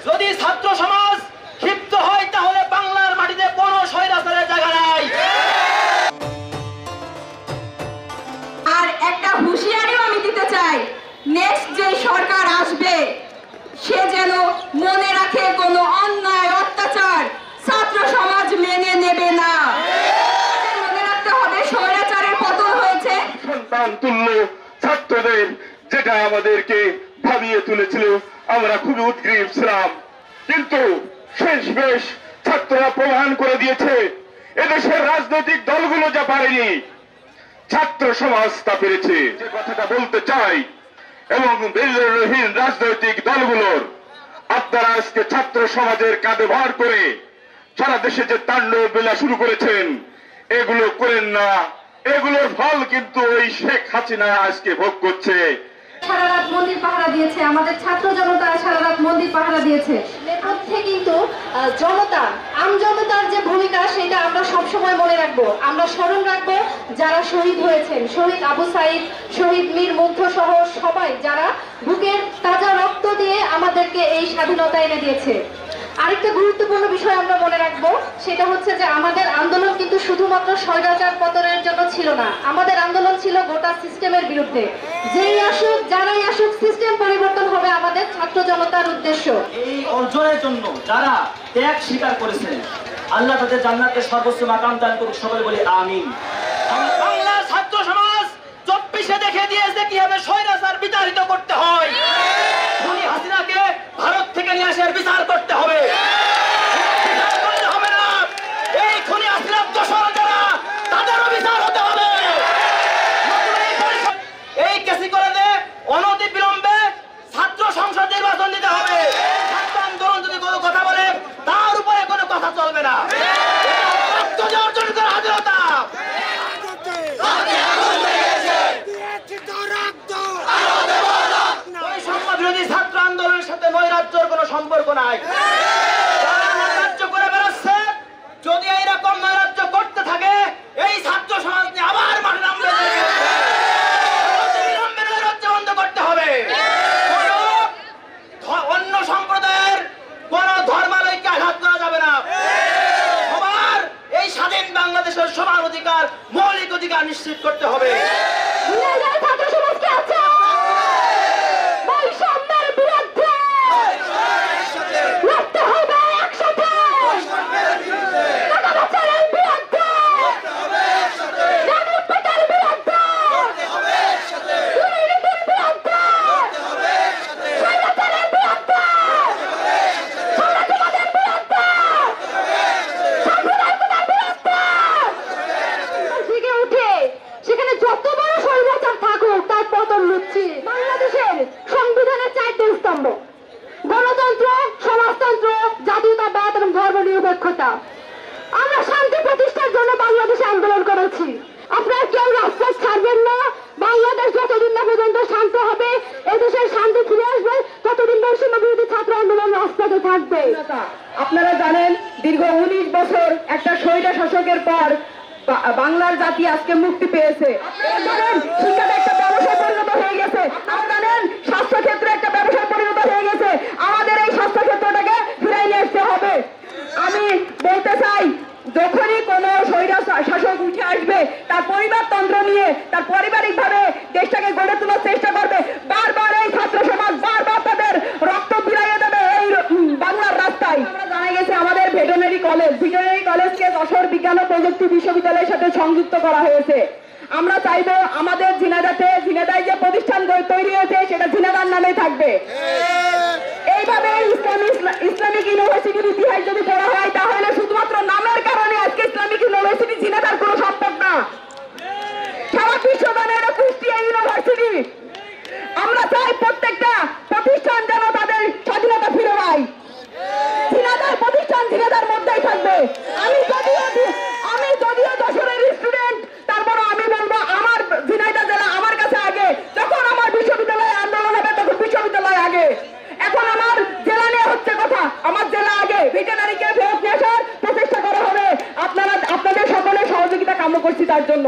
যদি ছাত্র সমাজ ক্ষিপ্ত হয় তাহলে বাংলার মাটিতে কোনো স্বৈরাচারের জায়গা নাই। আর একটা হুঁশিয়ারিও আমি দিতে চাই, নেক্সট যে সরকার আসবে সে যেন মনে রাখে কোনো অন্যায় অত্যাচার ছাত্র সমাজ মেনে নেবে না। মনে রাখতে হবে স্বৈরাচারের পতন হয়েছে সন্তান তুল্য ছাত্রদের, যেটা আমাদেরকে ভাবিয়ে তুলেছিল। আমরা খুবই উদ্গ্রীব ছিলাম, কিন্তু শেষ বেশ ছাত্ররা প্রমাণ করে দিয়েছে এদেশের রাজনৈতিক দলগুলো যা পারেনি ছাত্র সমাজ তা পেরেছে। যে কথাটা বলতে চাই, এবং বিরোধীহীন রাজনৈতিক দলগুলোর আপনারা আজকে ছাত্র সমাজের কাঁধে ভর করে সারা দেশে যে তাণ্ডব বেলা শুরু করেছেন, এগুলো করেন না। এগুলোর ফল কিন্তু ওই শেখ হাসিনা আজকে ভোগ করছে। সারা রাত মন্দির পাহারা দিয়েছে, আমাদের ছাত্র জনতা সারা রাত মন্দির পাহারা দিয়েছে। নেপথ্যে কিন্তু জনতা, আমজনতার যে ভূমিকা সেটা আমরা সবসময় মনে রাখবো। আমরা স্মরণ রাখবো যারা শহীদ হয়েছেন, শহীদ আবু সাইদ, শহীদ মীর মুগ্ধ সহ সবাই যারা বুকের তাজা রক্ত দিয়ে আমাদেরকে এই স্বাধীনতা এনে দিয়েছে। আরেকটা গুরুত্বপূর্ণ বিষয় আমরা মনে রাখবো, সেটা হচ্ছে যে আমাদের আন্দোলন কিন্তু শুধুমাত্র স্বৈরাচার পতনের জন্য ছিল না, আমাদের আন্দোলন ছিল গোটা সিস্টেমের বিরুদ্ধে। যেই আসুক, যারাই আসুক, সিস্টেম পরিবর্তন হবে আমাদের ছাত্র জনতার উদ্দেশ্য। এই অর্জনের জন্য যারা ত্যাগ স্বীকার করেছেন, আল্লাহ তাদের জান্নাতের সর্বোচ্চ মাকাম দান করুক, সকলে বলি আমিন। বাংলার ছাত্র সমাজ 24-এ দেখে দিয়েছে কিভাবে স্বৈরাচার বিতাড়িত করতে হয়। খুনি হাসিনাকে ভারত থেকে নিয়ে আসার বিচার করতে হবে। বিচার করলে হবে না, এই খুনি হাসিনার দোষর যারা তাদেরও বিচার হতে হবে। এই কেসি করে দে অনতি বিলম্বে ছাত্র সংসদ নির্বাচন দিতে হবে। ছাত্র আন্দোলন যদি কোনো কথা বলে তার উপরে কোনো কথা চলবে না। অর্জন করা স্বাধীনতা বিরোধী ছাত্র আন্দোলনের সাথে নৈরাজ্যের কোনো সম্পর্ক নাই। যারা নৈরাজ্য করে বেড়াচ্ছে, যদি এইরকম নৈরাজ্য করতে থাকে এই ছাত্র সমাজ নিয়ে আবার মাঠে নামবে। নৈরাজ্য বন্ধ করতে হবে। অন্য সম্প্রদায়ের কোন ধর্মালয়কে আঘাত করা যাবে না। সবার এই স্বাধীন বাংলাদেশের সমান অধিকার, মৌলিক অধিকার নিশ্চিত করতে হবে। বাংলাদেশের সংবিধানের 4টি স্তম্ভ: গণতন্ত্র, সমাজতন্ত্র, জাতীয়তাবাদ এবং ধর্মনিরপেক্ষতা। আমরা শান্তি প্রতিষ্ঠার জন্য বাংলাদেশে আন্দোলন করেছি। আপনারা কেউ রাজপথ ছাড়বেন না। বাংলাদেশ যতদিন না পর্যন্ত শান্ত হবে, এদেশের শান্তি ফিরে আসবে, ততদিন বৈষম্য বিরোধী ছাত্র আন্দোলন রাজপথে থাকবে। আপনারা জানেন, দীর্ঘ 19 বছর একটা স্বৈর শাসকের পর বাংলার জাতি আজকে মুক্তি পেয়েছে। শিক্ষাটা একটা ব্যবসায় পরিণত হয়ে গেছে। আপনারা জানেন, স্বাস্থ্য ক্ষেত্রে একটা ব্যবসায় পরিণত হয়ে গেছে। আমাদের এই স্বাস্থ্য ক্ষেত্রটাকে ফিরাই নিয়ে আসতে হবে। আমি বলতে চাই, যখনই কোন স্বৈর শাসক উঠে আসবে, তার পরিবারতন্ত্র নিয়ে, তার পারিবারিক ভাবে দেশটাকে গড়ে তোলার চেষ্টা করবে। বারবার এই ছাত্র সমাজ বারবার তাদের রক্ত ফিরাইয়ে দেবে এই বাংলার রাস্তায়। আমরা জানা গেছে আমাদের ভেটেরিনারি কলেজকে যশোর বিজ্ঞান ও প্রযুক্তি বিশ্ববিদ্যালয়ের সাথে সংযুক্ত করা হয়েছে। আমরা চাইবো আমাদের ঝিনাইদায় যে প্রতিষ্ঠান তৈরি হয়েছে সেটা ঝিনাইদার নামেই থাকবে। এইভাবে ইসলামিক ইউনিভার্সিটির ইতিহাস যদি পড়া হয়, তাহলে শুধুমাত্র নামের কারণে আজকে ইসলামিক ইউনিভার্সিটি ঝিনাইদার কোনো সম্পদ না। সারা বিশ্ব জানে এটা কুষ্টিয়া ইউনিভার্সিটি। আমরা চাই প্রত্যেকটা প্রতিষ্ঠান যেন তাদের স্বাধীনতা ফিরে পায়। ঝিনাইদার প্রতিষ্ঠান ঝিনাইদার মধ্যেই থাকবে। আমি যদিও যশোরের স্টুডেন্ট, তারপর আমি বলবো আমার ঝিনাইদহ জেলা আমার কাছে আগে। যখন আমার বিশ্ববিদ্যালয়ে আন্দোলন হবে তখন বিশ্ববিদ্যালয় আগে। এখন আমার জেলা নিয়ে হচ্ছে কথা, আমার জেলা আগে। ভেটেরিনারিকে ফেরত নিয়ে আসার প্রচেষ্টা করা হবে। আপনাদের সকলের সহযোগিতা কামনা করছি তার জন্য।